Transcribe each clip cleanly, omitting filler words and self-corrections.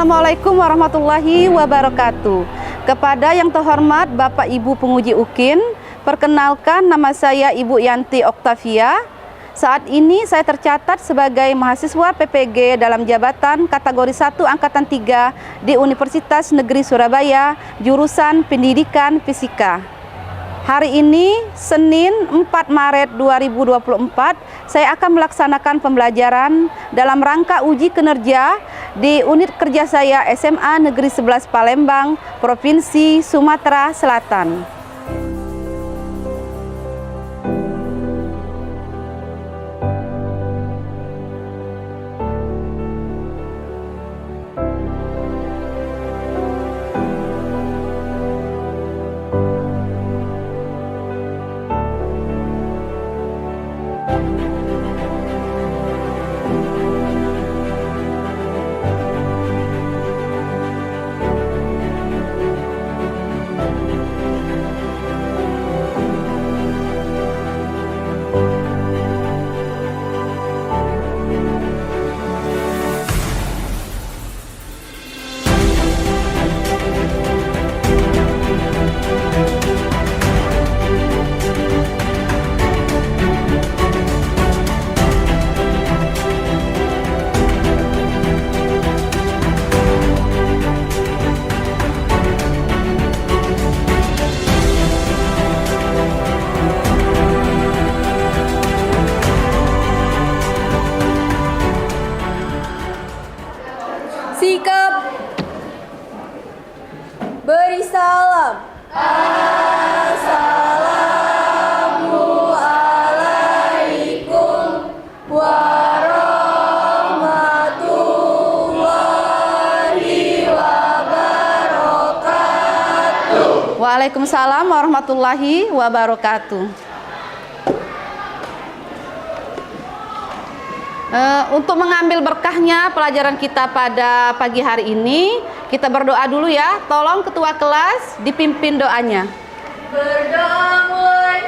Assalamualaikum warahmatullahi wabarakatuh. Kepada yang terhormat Bapak Ibu penguji UKIN, perkenalkan nama saya Ibu Yanti Oktavia. Saat ini saya tercatat sebagai mahasiswa PPG dalam jabatan kategori 1 Angkatan 3 di Universitas Negeri Surabaya, jurusan Pendidikan Fisika. Hari ini, Senin 4 Maret 2024, saya akan melaksanakan pembelajaran dalam rangka uji kinerja di unit kerja saya SMA Negeri 11 Palembang, Provinsi Sumatera Selatan. Sikap beri salam. Assalamualaikum warahmatullahi wabarakatuh. Waalaikumsalam warahmatullahi wabarakatuh. Untuk mengambil berkahnya pelajaran kita pada pagi hari ini, kita berdoa dulu ya. Tolong ketua kelas dipimpin doanya. Berdoa mulai.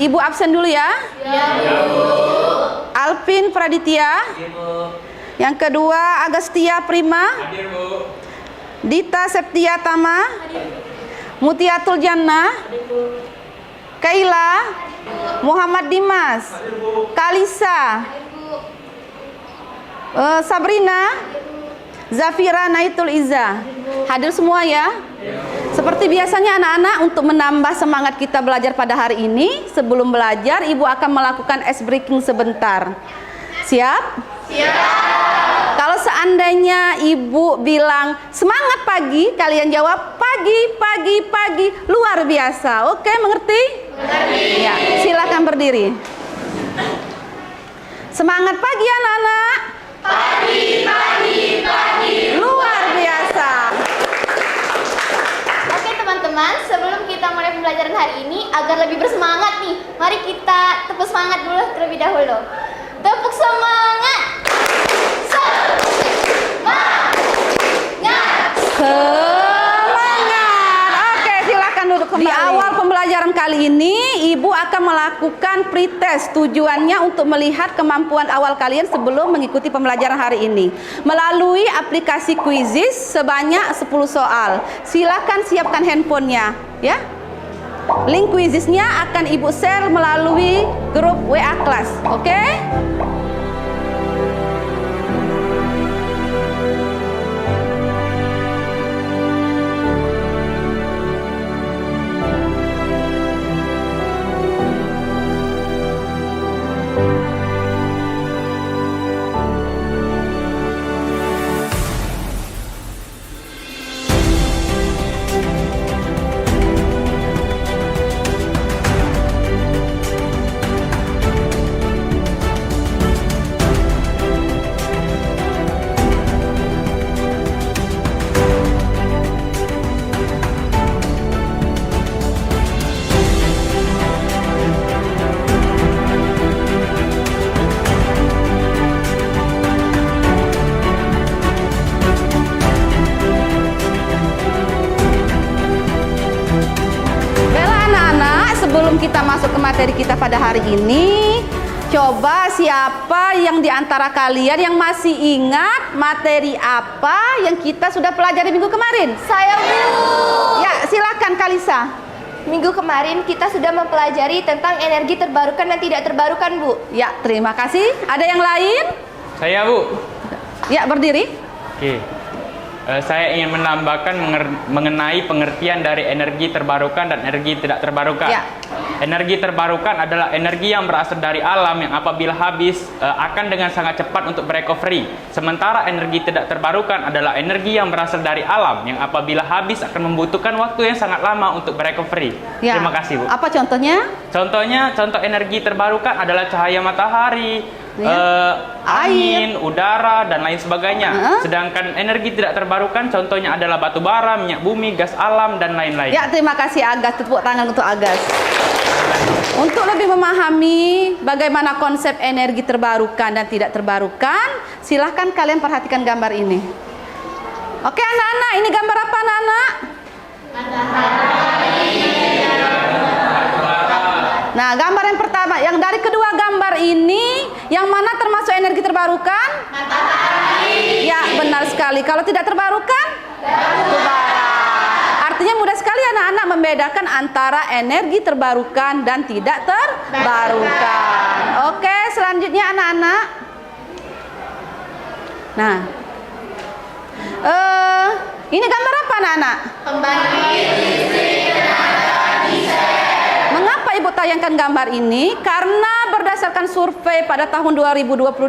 Ibu absen dulu ya. Alvin Praditya. Yang kedua Agustia Prima. Dita Septia Tama. Mutiatul Jannah. Kaila. Muhammad Dimas. Kalisa. Sabrina. Zafira Naitul Iza. Hadir semua ya. Seperti biasanya anak-anak, untuk menambah semangat kita belajar pada hari ini, sebelum belajar Ibu akan melakukan ice breaking sebentar. Siap? Siap. Kalau seandainya Ibu bilang semangat pagi, kalian jawab pagi, pagi, pagi, luar biasa. Oke, mengerti? Mengerti. Ya, silakan berdiri. Semangat pagi anak-anak. Pagi, pagi, pagi, luar biasa. Oke teman-teman, sebelum kita mulai pembelajaran hari ini, agar lebih bersemangat nih, mari kita tepuk semangat dulu terlebih dahulu. Tepuk semangat. Semangat. Oke, silakan duduk kembali. Di awal pembelajaran kali ini, Ibu akan melakukan pretest. Tujuannya untuk melihat kemampuan awal kalian sebelum mengikuti pembelajaran hari ini. Melalui aplikasi Quizizz sebanyak 10 soal. Silakan siapkan handphonenya, ya. Link Quizzizz-nya akan Ibu share melalui grup WA kelas, oke? Sebelum kita masuk ke materi kita pada hari ini, coba siapa yang di antara kalian yang masih ingat materi apa yang kita sudah pelajari minggu kemarin? Saya, Bu. Ya, silakan Kalisa. Minggu kemarin kita sudah mempelajari tentang energi terbarukan dan tidak terbarukan, Bu. Ya, terima kasih. Ada yang lain? Saya, Bu. Ya, berdiri. Oke. Saya ingin menambahkan mengenai pengertian dari energi terbarukan dan energi tidak terbarukan. Ya. Energi terbarukan adalah energi yang berasal dari alam yang apabila habis akan dengan sangat cepat untuk berecovery. Sementara energi tidak terbarukan adalah energi yang berasal dari alam yang apabila habis akan membutuhkan waktu yang sangat lama untuk berecovery. Ya. Terima kasih, Bu. Apa contohnya? Contoh energi terbarukan adalah cahaya matahari, Ya. angin, udara, dan lain sebagainya. Sedangkan energi tidak terbarukan contohnya adalah batu bara, minyak bumi, gas alam, dan lain-lain. Ya, terima kasih Agas. Tepuk tangan untuk Agas. Untuk lebih memahami bagaimana konsep energi terbarukan dan tidak terbarukan, silahkan kalian perhatikan gambar ini. Oke anak-anak, ini gambar apa anak-anak? Nah, gambar yang pertama, yang dari kedua gambar ini, yang mana termasuk energi terbarukan? Matahari. Ya, benar sekali. Kalau tidak terbarukan? Batu bara. Artinya mudah sekali anak-anak membedakan antara energi terbarukan dan tidak terbarukan. Oke, selanjutnya anak-anak. Nah, ini gambar apa anak-anak? Pembangkit listrik tenaga diesel. Mengapa Ibu tayangkan gambar ini? Karena berdasarkan survei pada tahun 2022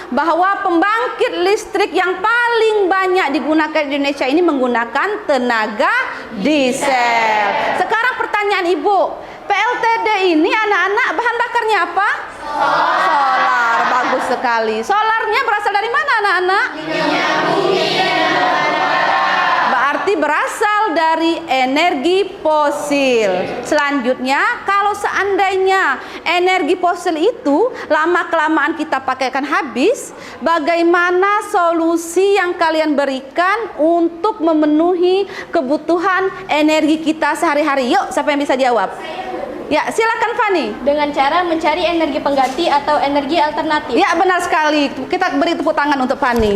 bahwa pembangkit listrik yang paling banyak digunakan di Indonesia ini menggunakan tenaga diesel. Sekarang pertanyaan Ibu, PLTD ini anak-anak bahan bakarnya apa? Solar. Bagus sekali. Solarnya berasal dari mana anak-anak? Minyak bumi. Berarti berasal dari energi fosil. Selanjutnya, kalau seandainya energi fosil itu lama-kelamaan kita pakai akan habis, bagaimana solusi yang kalian berikan untuk memenuhi kebutuhan energi kita sehari-hari? Yuk, siapa yang bisa jawab? Ya, silakan Fani. Dengan cara mencari energi pengganti atau energi alternatif. Ya, benar sekali. Kita beri tepuk tangan untuk Fani.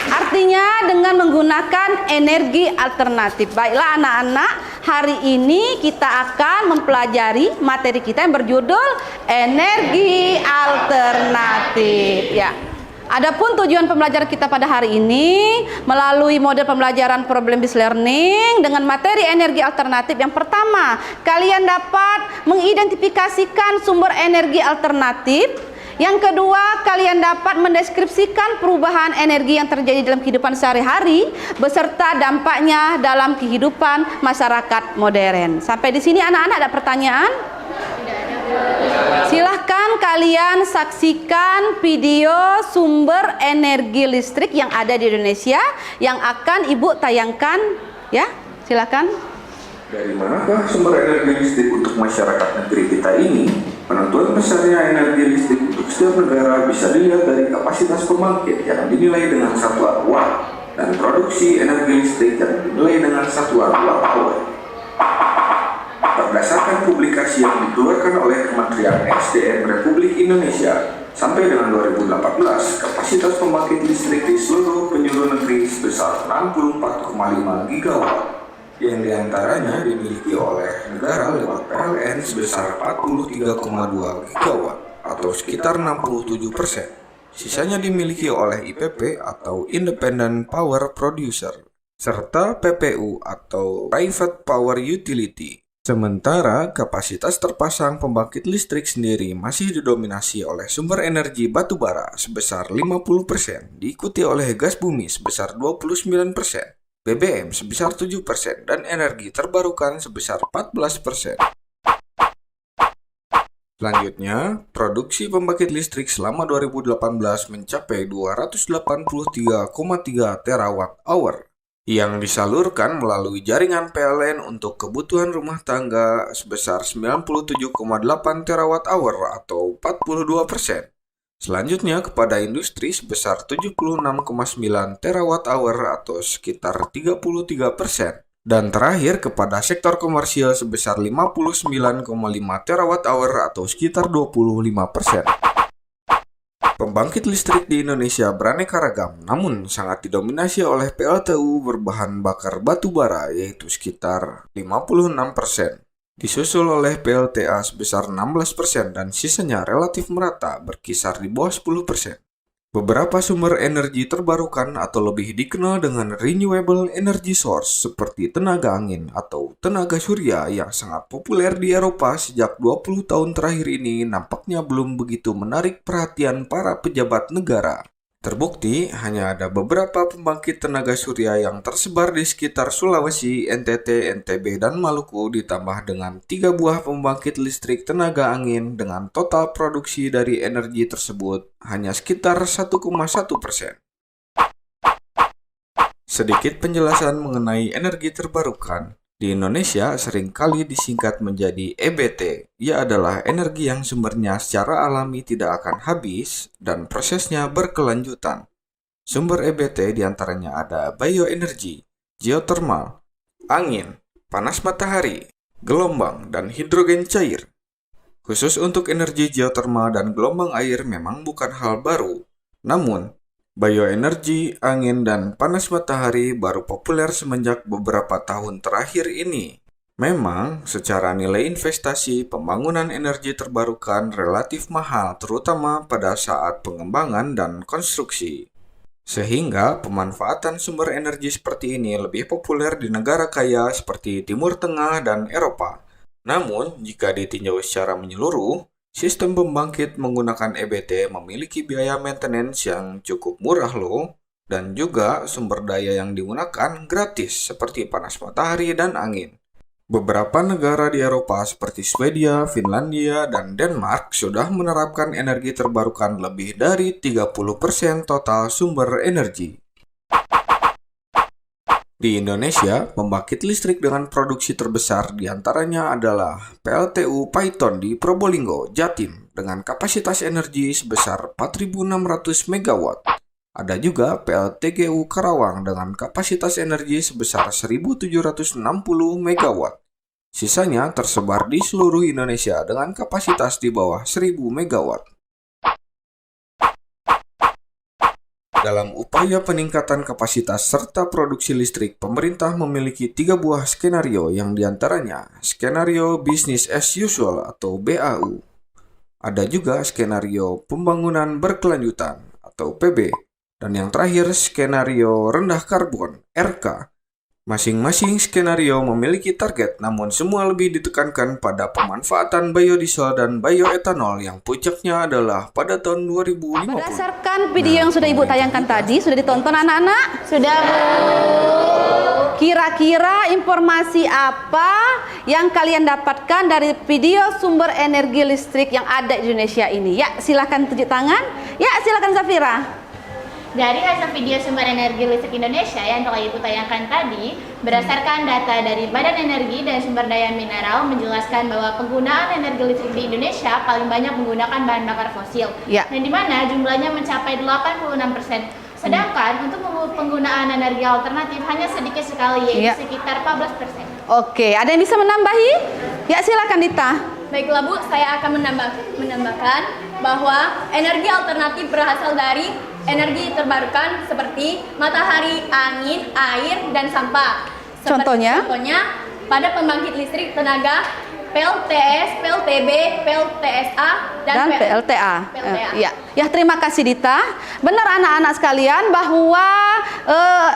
Artinya dengan menggunakan energi alternatif. Baiklah anak-anak, hari ini kita akan mempelajari materi kita yang berjudul energi alternatif. Ya, Adapun tujuan pembelajaran kita pada hari ini melalui model pembelajaran problem based learning dengan materi energi alternatif. Yang pertama, kalian dapat mengidentifikasikan sumber energi alternatif. Yang kedua, kalian dapat mendeskripsikan perubahan energi yang terjadi dalam kehidupan sehari-hari beserta dampaknya dalam kehidupan masyarakat modern. Sampai di sini anak-anak ada pertanyaan? Silahkan kalian saksikan video sumber energi listrik yang ada di Indonesia yang akan Ibu tayangkan, ya. Silahkan. Dari manakah sumber energi listrik untuk masyarakat negeri kita ini? Penentuan besarnya energi listrik untuk setiap negara bisa dilihat dari kapasitas pembangkit yang dinilai dengan satuan watt dan produksi energi listrik yang dinilai dengan satuan watt-hour. Berdasarkan publikasi yang dikeluarkan oleh Kementerian SDM Republik Indonesia, sampai dengan 2018, kapasitas pembangkit listrik di seluruh penjuru negeri sebesar 64,5 gigawatt, yang diantaranya dimiliki oleh negara lewat PLN sebesar 43,2 gigawatt atau sekitar 67%. Sisanya dimiliki oleh IPP atau Independent Power Producer, serta PPU atau Private Power Utility. Sementara kapasitas terpasang pembangkit listrik sendiri masih didominasi oleh sumber energi batu bara sebesar 50%, diikuti oleh gas bumi sebesar 29%, BBM sebesar 7%, dan energi terbarukan sebesar 14%. Selanjutnya, produksi pembangkit listrik selama 2018 mencapai 283,3 terawatt-hour yang disalurkan melalui jaringan PLN untuk kebutuhan rumah tangga sebesar 97,8 terawatt-hour atau 42%. Selanjutnya kepada industri sebesar 76,9 terawatt-hour atau sekitar 33%. Dan terakhir kepada sektor komersial sebesar 59,5 terawatt-hour atau sekitar 25%. Pembangkit listrik di Indonesia beraneka ragam, namun sangat didominasi oleh PLTU berbahan bakar batu bara yaitu sekitar 56%. Disusul oleh PLTA sebesar 16% dan sisanya relatif merata berkisar di bawah 10%. Beberapa sumber energi terbarukan atau lebih dikenal dengan renewable energy source seperti tenaga angin atau tenaga surya yang sangat populer di Eropa sejak 20 tahun terakhir ini nampaknya belum begitu menarik perhatian para pejabat negara. Terbukti hanya ada beberapa pembangkit tenaga surya yang tersebar di sekitar Sulawesi, NTT, NTB, dan Maluku ditambah dengan 3 buah pembangkit listrik tenaga angin dengan total produksi dari energi tersebut hanya sekitar 1,1%. Sedikit penjelasan mengenai energi terbarukan. Di Indonesia seringkali disingkat menjadi EBT. Ia adalah energi yang sumbernya secara alami tidak akan habis dan prosesnya berkelanjutan. Sumber EBT diantaranya ada bioenergi, geothermal, angin, panas matahari, gelombang, dan hidrogen cair. Khusus untuk energi geothermal dan gelombang air memang bukan hal baru, namun bioenergi, angin, dan panas matahari baru populer semenjak beberapa tahun terakhir ini. Memang, secara nilai investasi, pembangunan energi terbarukan relatif mahal, terutama pada saat pengembangan dan konstruksi. Sehingga, pemanfaatan sumber energi seperti ini lebih populer di negara kaya seperti Timur Tengah dan Eropa. Namun, jika ditinjau secara menyeluruh, sistem pembangkit menggunakan EBT memiliki biaya maintenance yang cukup murah loh, dan juga sumber daya yang digunakan gratis seperti panas matahari dan angin. Beberapa negara di Eropa seperti Swedia, Finlandia, dan Denmark sudah menerapkan energi terbarukan lebih dari 30% total sumber energi. Di Indonesia, pembangkit listrik dengan produksi terbesar diantaranya adalah PLTU Paiton di Probolinggo, Jatim, dengan kapasitas energi sebesar 4.600 MW. Ada juga PLTGU Karawang dengan kapasitas energi sebesar 1.760 MW. Sisanya tersebar di seluruh Indonesia dengan kapasitas di bawah 1.000 MW. Dalam upaya peningkatan kapasitas serta produksi listrik, pemerintah memiliki 3 buah skenario yang diantaranya skenario business as usual atau BAU. Ada juga skenario pembangunan berkelanjutan atau PB. Dan yang terakhir, skenario rendah karbon RK. Masing-masing skenario memiliki target, namun semua lebih ditekankan pada pemanfaatan biodiesel dan bioetanol yang puncaknya adalah pada tahun 2050. Berdasarkan video yang sudah Ibu tayangkan tadi, sudah ditonton anak-anak? Sudah, Bu. Kira-kira informasi apa yang kalian dapatkan dari video sumber energi listrik yang ada di Indonesia ini? Ya, silakan tunjuk tangan. Ya, silakan Zafira. Dari hasil video sumber energi listrik Indonesia yang telah Ibu tayangkan tadi, berdasarkan data dari Badan Energi dan Sumber Daya Mineral menjelaskan bahwa penggunaan energi listrik di Indonesia paling banyak menggunakan bahan bakar fosil, Ya. dan di mana jumlahnya mencapai 86%. Sedangkan untuk penggunaan energi alternatif hanya sedikit sekali, yaitu Ya. sekitar 14%. Oke, ada yang bisa menambahi? Ya, silakan Dita. Baiklah Bu, saya akan menambahkan bahwa energi alternatif berasal dari energi terbarukan seperti matahari, angin, air, dan sampah. Contohnya? Contohnya pada pembangkit listrik tenaga PLTS, PLTB, PLTSA, Dan PLTA. PLTA. Ya, terima kasih Dita. Benar anak-anak sekalian bahwa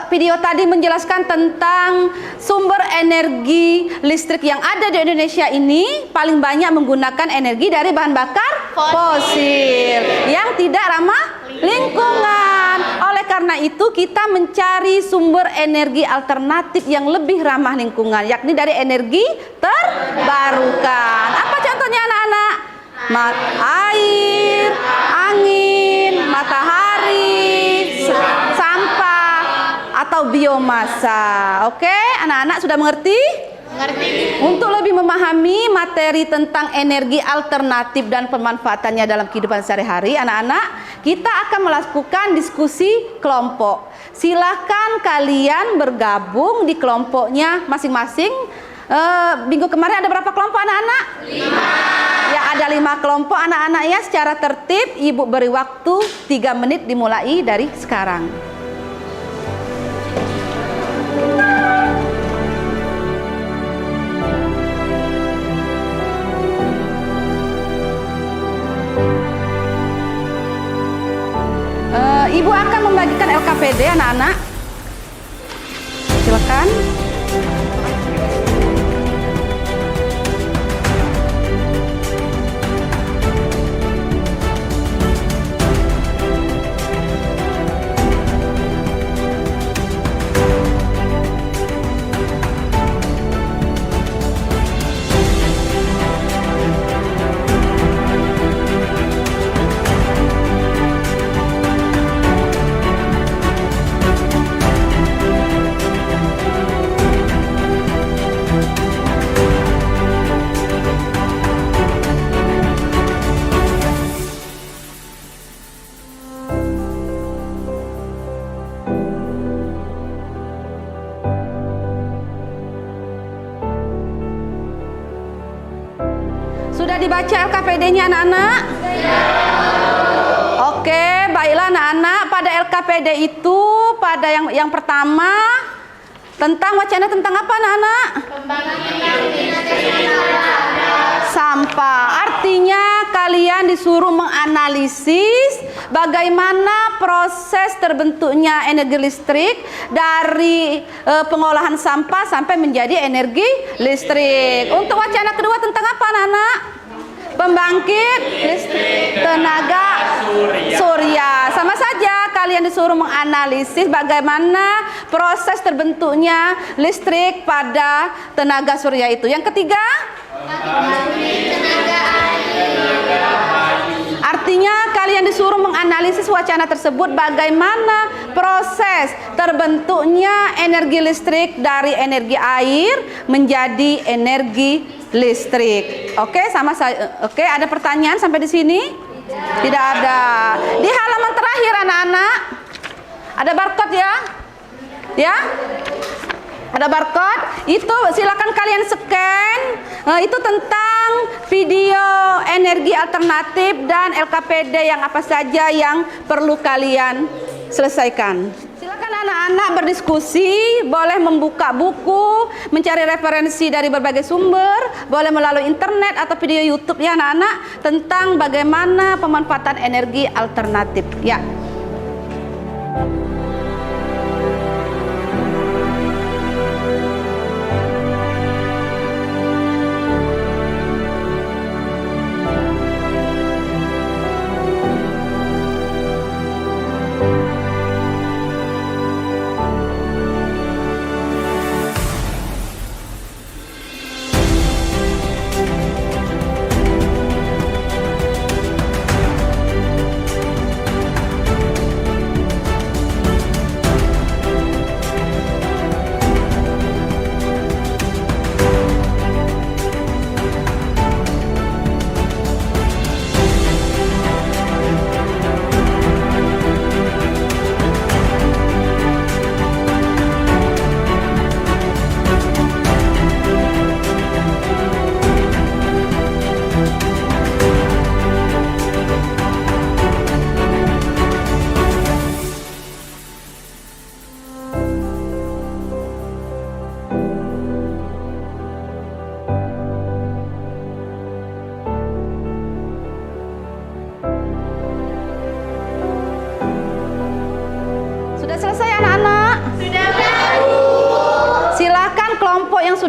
video tadi menjelaskan tentang sumber energi listrik yang ada di Indonesia ini paling banyak menggunakan energi dari bahan bakar fosil yang tidak ramah lingkungan. Oleh karena itu kita mencari sumber energi alternatif yang lebih ramah lingkungan, yakni dari energi terbarukan. Apa contohnya anak-anak? Air, angin, matahari, sampah, atau biomasa. Oke, anak-anak sudah mengerti? Mengerti? Untuk lebih memahami materi tentang energi alternatif dan pemanfaatannya dalam kehidupan sehari-hari, anak-anak, kita akan melakukan diskusi kelompok. Silahkan kalian bergabung di kelompoknya masing-masing. Minggu kemarin ada berapa kelompok anak-anak? 5. Ya, ada 5 kelompok anak-anak ya. Secara tertib, Ibu beri waktu 3 menit dimulai dari sekarang. Ibu akan membagikan LKPD anak-anak. Silakan. Sudah dibaca LKPD-nya anak-anak? Oke, baiklah anak-anak. Pada LKPD itu, pada yang pertama, tentang wacana tentang apa anak-anak? Sampah. Artinya kalian disuruh menganalisis bagaimana proses terbentuknya energi listrik dari pengolahan sampah sampai menjadi energi listrik. Untuk wacana kedua tentang apa anak-anak? Pembangkit listrik tenaga surya. Sama saja kalian disuruh menganalisis bagaimana proses terbentuknya listrik pada tenaga surya itu. Yang ketiga? Artinya kalian disuruh menganalisis wacana tersebut bagaimana proses terbentuknya energi listrik dari energi air menjadi energi listrik. Oke, sama saya. Oke, ada pertanyaan sampai di sini? Tidak ada. Di halaman terakhir anak-anak ada barcode ya? Ya? Ada barcode. Itu silakan kalian scan. Itu tentang video energi alternatif dan LKPD yang apa saja yang perlu kalian selesaikan. Silakan anak-anak berdiskusi, boleh membuka buku, mencari referensi dari berbagai sumber, boleh melalui internet atau video YouTube ya anak-anak, tentang bagaimana pemanfaatan energi alternatif. Ya.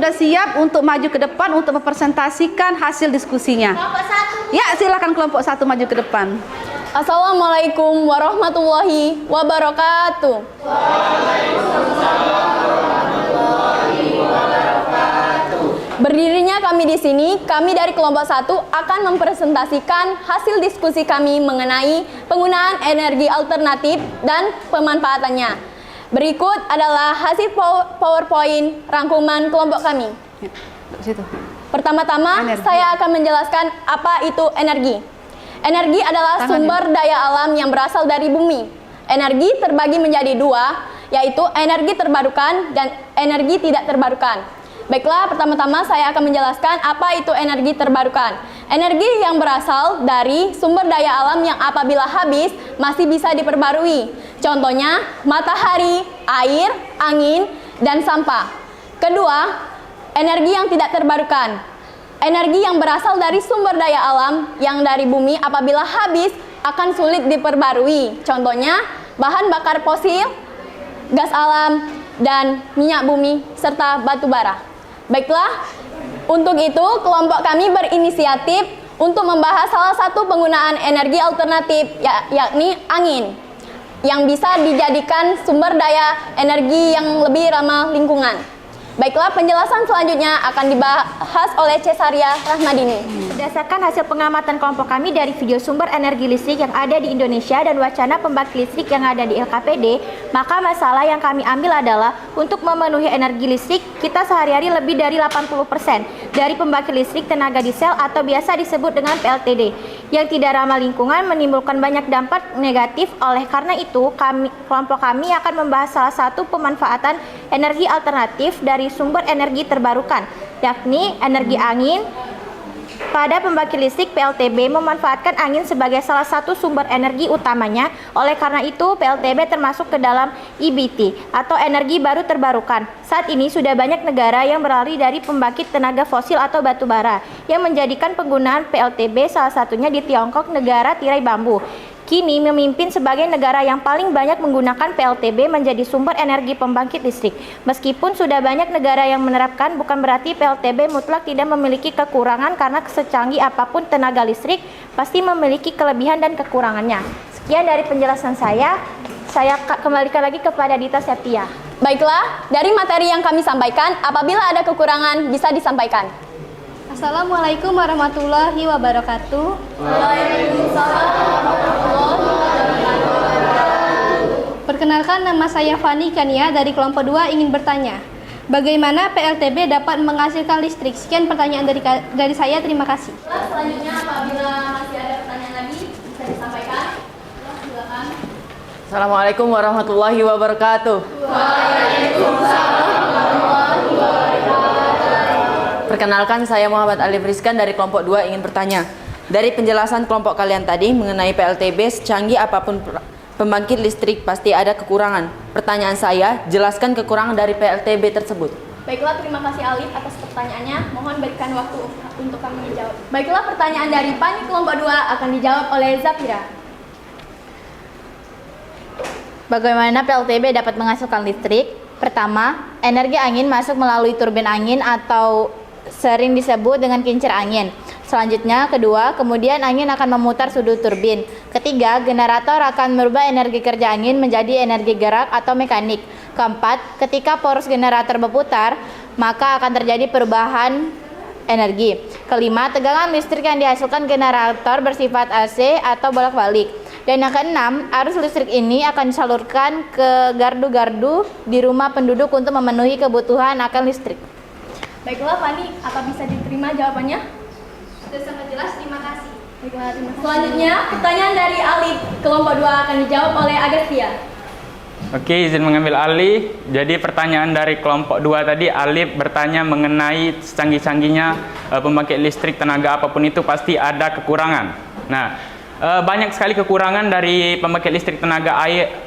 sudah siap untuk maju ke depan untuk mempresentasikan hasil diskusinya? Kelompok 1. Ya, silakan kelompok 1 maju ke depan. Assalamualaikum warahmatullahi wabarakatuh. Berdirinya kami di sini, kami dari kelompok 1 akan mempresentasikan hasil diskusi kami mengenai penggunaan energi alternatif dan pemanfaatannya. Berikut adalah hasil PowerPoint rangkuman kelompok kami. Pertama-tama, saya akan menjelaskan apa itu energi. Energi adalah sumber daya alam yang berasal dari bumi. Energi terbagi menjadi dua, yaitu energi terbarukan dan energi tidak terbarukan. Baiklah, pertama-tama saya akan menjelaskan apa itu energi terbarukan. Energi yang berasal dari sumber daya alam yang apabila habis masih bisa diperbarui. Contohnya, matahari, air, angin, dan sampah. Kedua, energi yang tidak terbarukan. Energi yang berasal dari sumber daya alam yang dari bumi apabila habis akan sulit diperbarui. Contohnya, bahan bakar fosil, gas alam, dan minyak bumi, serta batu bara. Baiklah, untuk itu kelompok kami berinisiatif untuk membahas salah satu penggunaan energi alternatif, yakni angin, yang bisa dijadikan sumber daya energi yang lebih ramah lingkungan. Baiklah, penjelasan selanjutnya akan dibahas oleh Cesaria Rahmadini. Berdasarkan hasil pengamatan kelompok kami dari video sumber energi listrik yang ada di Indonesia dan wacana pembangkit listrik yang ada di LKPD, maka masalah yang kami ambil adalah untuk memenuhi energi listrik, kita sehari-hari lebih dari 80% dari pembangkit listrik tenaga diesel atau biasa disebut dengan PLTD, yang tidak ramah lingkungan menimbulkan banyak dampak negatif. Oleh karena itu, kelompok kami akan membahas salah satu pemanfaatan energi alternatif dari sumber energi terbarukan, yakni energi angin. Pada pembangkit listrik, PLTB memanfaatkan angin sebagai salah satu sumber energi utamanya. Oleh karena itu, PLTB termasuk ke dalam EBT atau energi baru terbarukan. Saat ini sudah banyak negara yang beralih dari pembangkit tenaga fosil atau batu bara, yang menjadikan penggunaan PLTB salah satunya di Tiongkok, negara tirai bambu. Kini memimpin sebagai negara yang paling banyak menggunakan PLTB menjadi sumber energi pembangkit listrik. Meskipun sudah banyak negara yang menerapkan, bukan berarti PLTB mutlak tidak memiliki kekurangan, karena secanggih apapun tenaga listrik pasti memiliki kelebihan dan kekurangannya. Sekian dari penjelasan saya kembalikan lagi kepada Dita Septia. Baiklah, dari materi yang kami sampaikan, apabila ada kekurangan bisa disampaikan. Assalamualaikum warahmatullahi wabarakatuh. Waalaikumsalam warahmatullahi wabarakatuh. Perkenalkan, nama saya Fani Kania dari kelompok 2 ingin bertanya, bagaimana PLTB dapat menghasilkan listrik? Sekian pertanyaan dari saya, terima kasih. Selanjutnya, apabila masih ada pertanyaan lagi bisa disampaikan. Silakan. Assalamualaikum warahmatullahi wabarakatuh. Waalaikumsalam warahmatullahi wabarakatuh. Perkenalkan, saya Muhammad Alif Rizkan dari kelompok 2 ingin bertanya. Dari penjelasan kelompok kalian tadi mengenai PLTB, secanggih apapun pembangkit listrik pasti ada kekurangan. Pertanyaan saya, jelaskan kekurangan dari PLTB tersebut. Baiklah, terima kasih Alif atas pertanyaannya. Mohon berikan waktu untuk kami menjawab. Baiklah, pertanyaan dari Pani kelompok 2 akan dijawab oleh Zafira. Bagaimana PLTB dapat menghasilkan listrik? Pertama, energi angin masuk melalui turbin angin atau sering disebut dengan kincir angin. Selanjutnya, kedua, kemudian angin akan memutar sudut turbin. Ketiga, generator akan merubah energi kerja angin menjadi energi gerak atau mekanik. Keempat, ketika poros generator berputar, maka akan terjadi perubahan energi. Kelima, tegangan listrik yang dihasilkan generator bersifat AC atau bolak-balik. Dan yang keenam, arus listrik ini akan disalurkan ke gardu-gardu di rumah penduduk untuk memenuhi kebutuhan akan listrik. Baiklah, Fani, apa bisa diterima jawabannya? Sudah sangat jelas, terima kasih. Baiklah, terima kasih. Selanjutnya, pertanyaan dari Alif kelompok 2 akan dijawab oleh Agathia. Oke, izin mengambil alih. Jadi pertanyaan dari kelompok 2 tadi, Alif bertanya mengenai secanggih-canggihnya pembangkit listrik tenaga apapun itu pasti ada kekurangan. Nah, banyak sekali kekurangan dari pembangkit listrik tenaga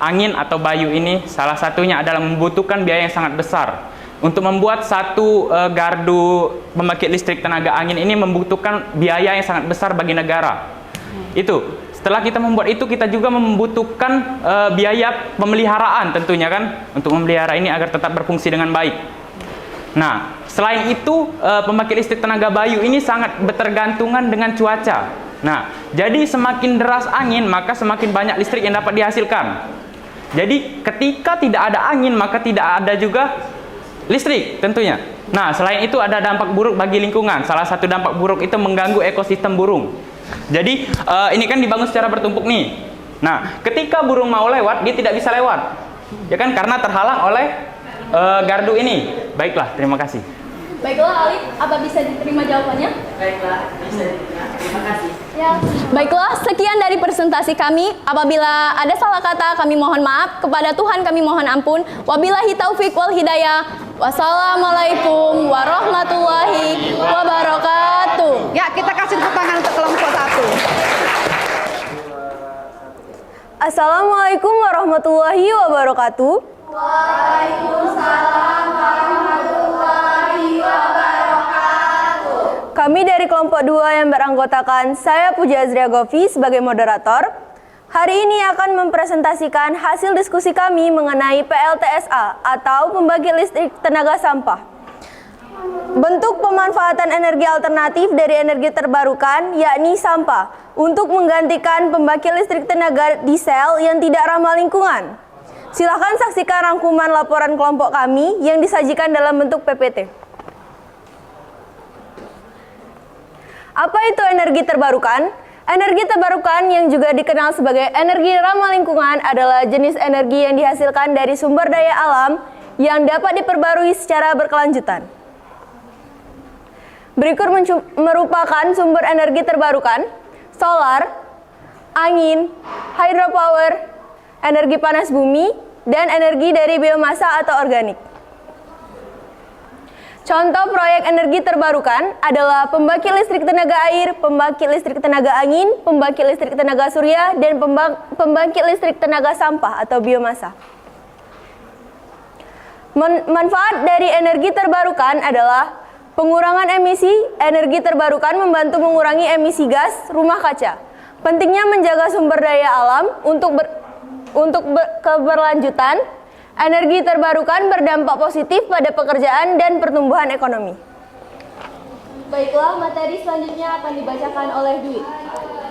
angin atau bayu ini. Salah satunya adalah membutuhkan biaya yang sangat besar. Untuk membuat satu gardu pembangkit listrik tenaga angin ini membutuhkan biaya yang sangat besar bagi negara. Itu. Setelah kita membuat itu, kita juga membutuhkan biaya pemeliharaan tentunya kan, untuk memelihara ini agar tetap berfungsi dengan baik. Nah, selain itu pembangkit listrik tenaga bayu ini sangat bertergantungan dengan cuaca. Nah, jadi semakin deras angin maka semakin banyak listrik yang dapat dihasilkan. Jadi ketika tidak ada angin maka tidak ada juga listrik tentunya. Nah, selain itu ada dampak buruk bagi lingkungan. Salah satu dampak buruk itu mengganggu ekosistem burung. Jadi ini kan dibangun secara bertumpuk nih. Nah, ketika burung mau lewat dia tidak bisa lewat, ya kan, karena terhalang oleh gardu ini. Baiklah, terima kasih. Baiklah, Alif, apa bisa diterima jawabannya? Baiklah, bisa diterima. Terima kasih. Ya. Baiklah, sekian dari presentasi kami. Apabila ada salah kata, kami mohon maaf. Kepada Tuhan kami mohon ampun. Wabillahi taufik wal hidayah. Wassalamualaikum warahmatullahi wabarakatuh. Ya, kita kasih tepuk tangan untuk kelompok 1. Assalamualaikum warahmatullahi wabarakatuh. Kami dari kelompok 2 yang beranggotakan saya Puja Azria Govi sebagai moderator. Hari ini akan mempresentasikan hasil diskusi kami mengenai PLTSA atau pembangkit listrik tenaga sampah. Bentuk pemanfaatan energi alternatif dari energi terbarukan yakni sampah untuk menggantikan pembangkit listrik tenaga diesel yang tidak ramah lingkungan. Silakan saksikan rangkuman laporan kelompok kami yang disajikan dalam bentuk PPT. Apa itu energi terbarukan? Energi terbarukan yang juga dikenal sebagai energi ramah lingkungan adalah jenis energi yang dihasilkan dari sumber daya alam yang dapat diperbarui secara berkelanjutan. Berikut merupakan sumber energi terbarukan: solar, angin, hydropower, energi panas bumi, dan energi dari biomasa atau organik. Contoh proyek energi terbarukan adalah pembangkit listrik tenaga air, pembangkit listrik tenaga angin, pembangkit listrik tenaga surya, dan pembangkit listrik tenaga sampah atau biomasa. Manfaat dari energi terbarukan adalah pengurangan emisi. Energi terbarukan membantu mengurangi emisi gas rumah kaca. Pentingnya menjaga sumber daya alam untuk keberlanjutan. Energi terbarukan berdampak positif pada pekerjaan dan pertumbuhan ekonomi. Baiklah, materi selanjutnya akan dibacakan oleh Dwi.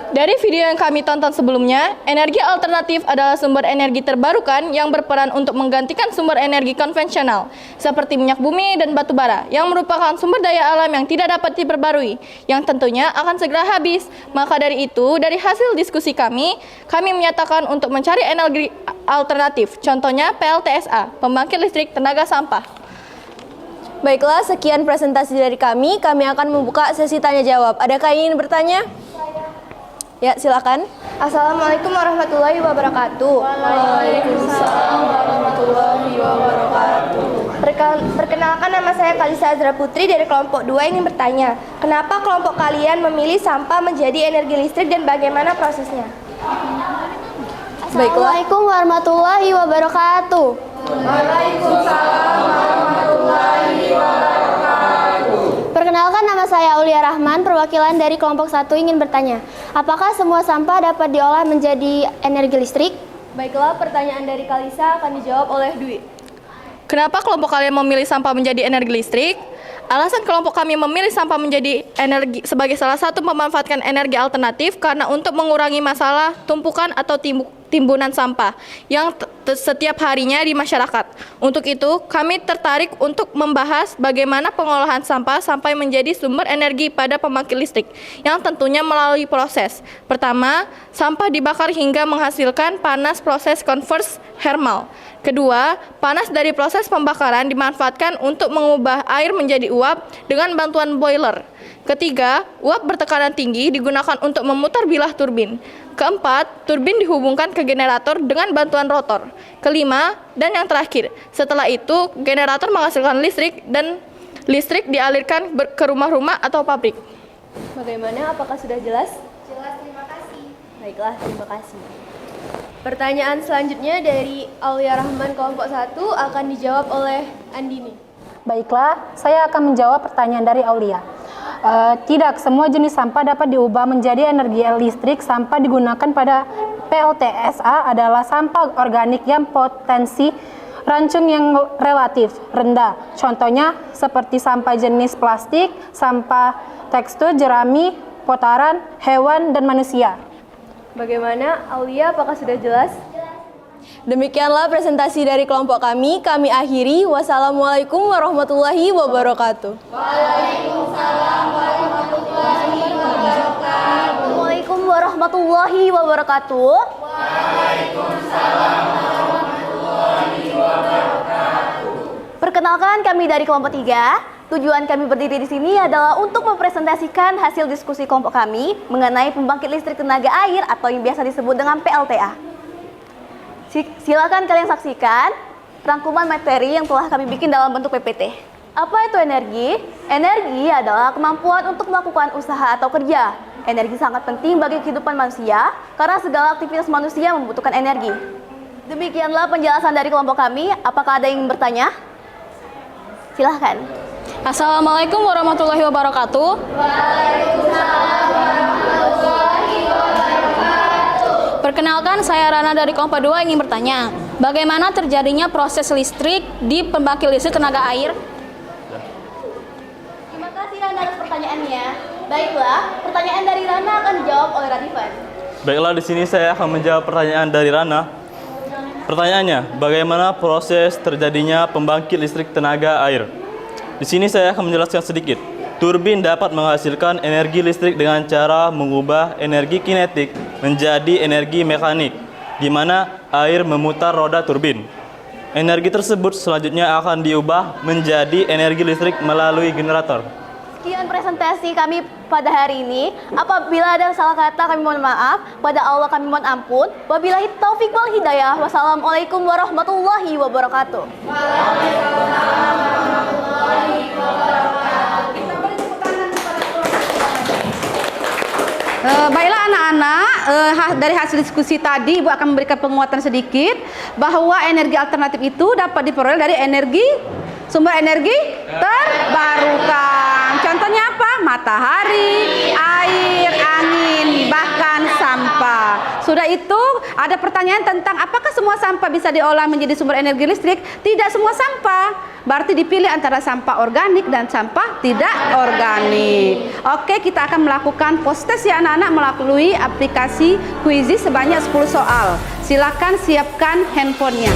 Dari video yang kami tonton sebelumnya, energi alternatif adalah sumber energi terbarukan yang berperan untuk menggantikan sumber energi konvensional, seperti minyak bumi dan batu bara, yang merupakan sumber daya alam yang tidak dapat diperbarui, yang tentunya akan segera habis. Maka dari itu, dari hasil diskusi kami menyatakan untuk mencari energi alternatif, contohnya PLTSA, pembangkit listrik tenaga sampah. Baiklah, sekian presentasi dari kami akan membuka sesi tanya jawab. Adakah yang ingin bertanya? Ya, silakan. Assalamualaikum warahmatullahi wabarakatuh. Waalaikumsalam warahmatullahi wabarakatuh. Perkenalkan, nama saya Kalisa Azra Putri dari kelompok 2 ingin bertanya, kenapa kelompok kalian memilih sampah menjadi energi listrik dan bagaimana prosesnya? Assalamualaikum warahmatullahi wabarakatuh. Waalaikumsalam warahmatullahi wabarakatuh. Perkenalkan, nama saya Aulia Rahman, perwakilan dari kelompok 1 ingin bertanya, apakah semua sampah dapat diolah menjadi energi listrik? Baiklah, pertanyaan dari Kalisa akan dijawab oleh Dwi. Kenapa kelompok kalian memilih sampah menjadi energi listrik? Alasan kelompok kami memilih sampah menjadi energi sebagai salah satu memanfaatkan energi alternatif karena untuk mengurangi masalah tumpukan atau timbunan sampah yang setiap harinya di masyarakat. Untuk itu, kami tertarik untuk membahas bagaimana pengolahan sampah sampai menjadi sumber energi pada pembangkit listrik, yang tentunya melalui proses. Pertama, sampah dibakar hingga menghasilkan panas proses konvers thermal. Kedua, panas dari proses pembakaran dimanfaatkan untuk mengubah air menjadi uap dengan bantuan boiler. Ketiga, uap bertekanan tinggi digunakan untuk memutar bilah turbin. Keempat, turbin dihubungkan ke generator dengan bantuan rotor. Kelima, dan yang terakhir, setelah itu generator menghasilkan listrik dan listrik dialirkan ke rumah-rumah atau pabrik. Bagaimana? Apakah sudah jelas? Jelas, terima kasih. Baiklah, terima kasih. Pertanyaan selanjutnya dari Aulia Rahman kelompok 1 akan dijawab oleh Andini. Baiklah, saya akan menjawab pertanyaan dari Aulia. Tidak semua jenis sampah dapat diubah menjadi energi listrik. Sampah digunakan pada PLTSA adalah sampah organik yang potensi rancung yang relatif rendah. Contohnya seperti sampah jenis plastik, sampah tekstur, jerami, kotoran, hewan, dan manusia. Bagaimana, Aulia? Apakah sudah jelas? Demikianlah presentasi dari kelompok kami. Kami akhiri. Wassalamualaikum warahmatullahi wabarakatuh. Waalaikumsalam warahmatullahi wabarakatuh. Perkenalkan, kami dari kelompok 3. Tujuan kami berdiri di sini adalah untuk mempresentasikan hasil diskusi kelompok kami mengenai pembangkit listrik tenaga air atau yang biasa disebut dengan PLTA. Silakan kalian saksikan rangkuman materi yang telah kami bikin dalam bentuk PPT. Apa itu energi? Energi adalah kemampuan untuk melakukan usaha atau kerja. Energi sangat penting bagi kehidupan manusia karena segala aktivitas manusia membutuhkan energi. Demikianlah penjelasan dari kelompok kami. Apakah ada yang ingin bertanya? Silahkan. Assalamualaikum warahmatullahi wabarakatuh. Perkenalkan, saya Rana dari kelompok 2 ingin bertanya, bagaimana terjadinya proses listrik di pembangkit listrik tenaga air? Terima kasih Rana atas pertanyaannya. Baiklah, pertanyaan dari Rana akan dijawab oleh Radifan. Baiklah, di sini saya akan menjawab pertanyaan dari Rana. Pertanyaannya, bagaimana proses terjadinya pembangkit listrik tenaga air? Di sini saya akan menjelaskan sedikit. Turbin dapat menghasilkan energi listrik dengan cara mengubah energi kinetik menjadi energi mekanik, di mana air memutar roda turbin. Energi tersebut selanjutnya akan diubah menjadi energi listrik melalui generator. Sekian presentasi kami pada hari ini. Apabila ada salah kata kami mohon maaf, pada Allah kami mohon ampun. Wabillahi taufik wal hidayah. Wassalamualaikum warahmatullahi wabarakatuh. Baiklah anak-anak, dari hasil diskusi tadi Ibu akan memberikan penguatan sedikit bahwa energi alternatif itu dapat diperoleh dari sumber energi terbarukan. Contohnya apa? Matahari, air, angin, bahkan sampah. Sudah itu ada pertanyaan tentang apakah semua sampah bisa diolah menjadi sumber energi listrik? Tidak semua sampah. Berarti dipilih antara sampah organik dan sampah tidak organik. Oke, kita akan melakukan post test ya anak-anak melalui aplikasi Quizy sebanyak 10 soal. Silakan siapkan handphonenya.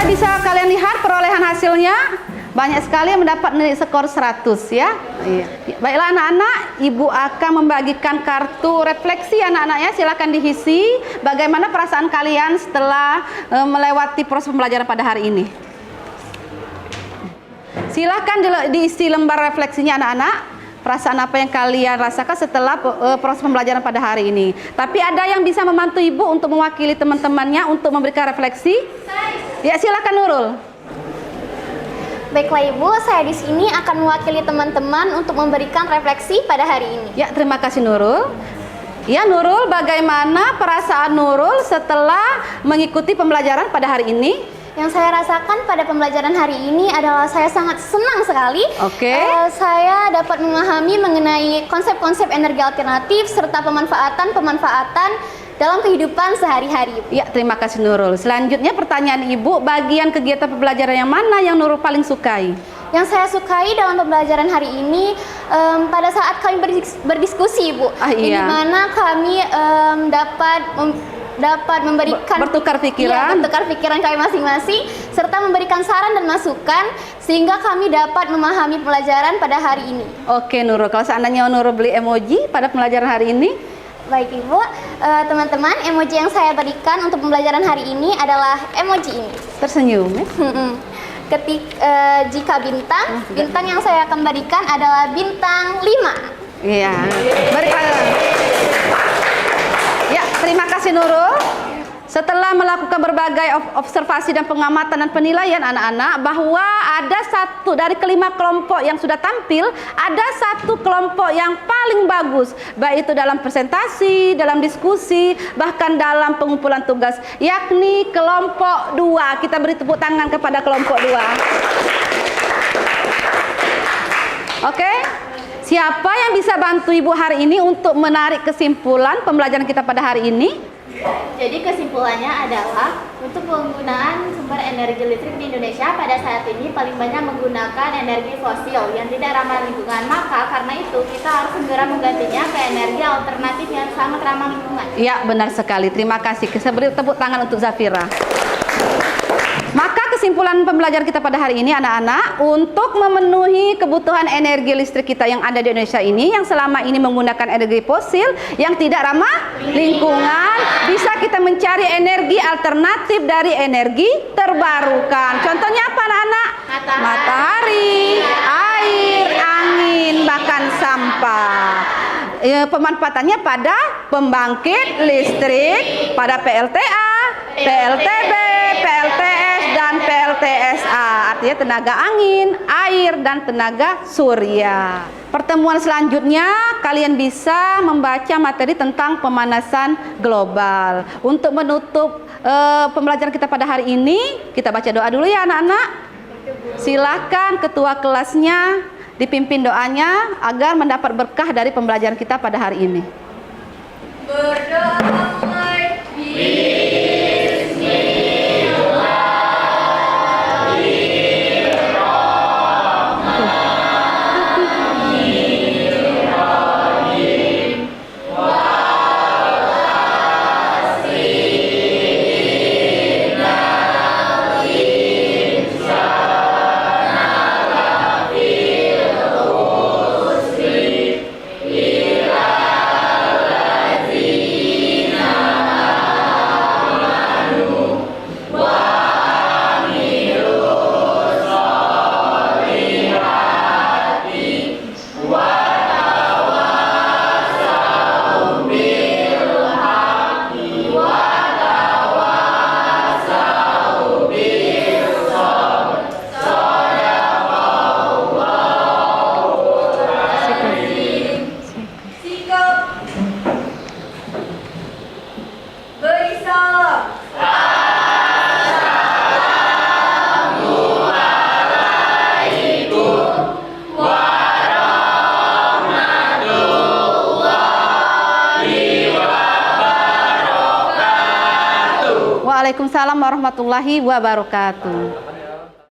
Bisa kalian lihat perolehan hasilnya banyak sekali yang mendapat nilai skor 100 ya. Baiklah anak-anak, Ibu akan membagikan kartu refleksi anak-anak ya. Silakan diisi bagaimana perasaan kalian setelah melewati proses pembelajaran pada hari ini. Silakan diisi lembar refleksinya anak-anak. Perasaan apa yang kalian rasakan setelah proses pembelajaran pada hari ini. Tapi ada yang bisa membantu Ibu untuk mewakili teman-temannya untuk memberikan refleksi? Ya, silakan Nurul. Baiklah Ibu, saya di sini akan mewakili teman-teman untuk memberikan refleksi pada hari ini. Ya, terima kasih Nurul. Ya Nurul, bagaimana perasaan Nurul setelah mengikuti pembelajaran pada hari ini? Yang saya rasakan pada pembelajaran hari ini adalah saya sangat senang sekali. Oke. Saya dapat memahami mengenai konsep-konsep energi alternatif serta pemanfaatan dalam kehidupan sehari-hari. Ya, terima kasih Nurul. Selanjutnya pertanyaan Ibu, bagian kegiatan pembelajaran yang mana yang Nurul paling sukai? Yang saya sukai dalam pembelajaran hari ini pada saat kami berdiskusi, Ibu. Iya. Di mana kami dapat memberikan bertukar pikiran, bertukar pikiran kami masing-masing serta memberikan saran dan masukan sehingga kami dapat memahami pelajaran pada hari ini. Oke Nurul, kalau seandainya Nurul beli emoji pada pembelajaran hari ini? Baik Ibu, teman-teman, emoji yang saya berikan untuk pembelajaran hari ini adalah emoji ini. Tersenyum ya? Jika bintang yang saya akan berikan adalah bintang 5. Iya. terima kasih Nurul. Setelah melakukan berbagai observasi dan pengamatan dan penilaian anak-anak bahwa ada satu dari kelima kelompok yang sudah tampil, ada satu kelompok yang paling bagus, baik itu dalam presentasi, dalam diskusi, bahkan dalam pengumpulan tugas, yakni kelompok 2. Kita beri tepuk tangan kepada kelompok 2. Oke? Siapa yang bisa bantu Ibu hari ini untuk menarik kesimpulan pembelajaran kita pada hari ini? Jadi kesimpulannya adalah untuk penggunaan sumber energi listrik di Indonesia pada saat ini paling banyak menggunakan energi fosil yang tidak ramah lingkungan. Maka karena itu kita harus segera menggantinya ke energi alternatif yang sangat ramah lingkungan. Iya, benar sekali. Terima kasih. Saya beri tepuk tangan untuk Zafira. Maka kesimpulan pembelajaran kita pada hari ini anak-anak, untuk memenuhi kebutuhan energi listrik kita yang ada di Indonesia ini, yang selama ini menggunakan energi fosil yang tidak ramah lingkungan, bisa kita mencari energi alternatif dari energi terbarukan. Contohnya apa anak-anak? Matahari, air, angin, bahkan sampah. Pemanfaatannya pada pembangkit listrik, pada PLTA, PLTB, PLTS, dan PLTSA, artinya tenaga angin, air, dan tenaga surya. Pertemuan selanjutnya kalian bisa membaca materi tentang pemanasan global. Untuk menutup pembelajaran kita pada hari ini, kita baca doa dulu ya anak-anak. Silakan ketua kelasnya dipimpin doanya agar mendapat berkah dari pembelajaran kita pada hari ini. Berdoa mulai. Waalaikumsalam warahmatullahi wabarakatuh.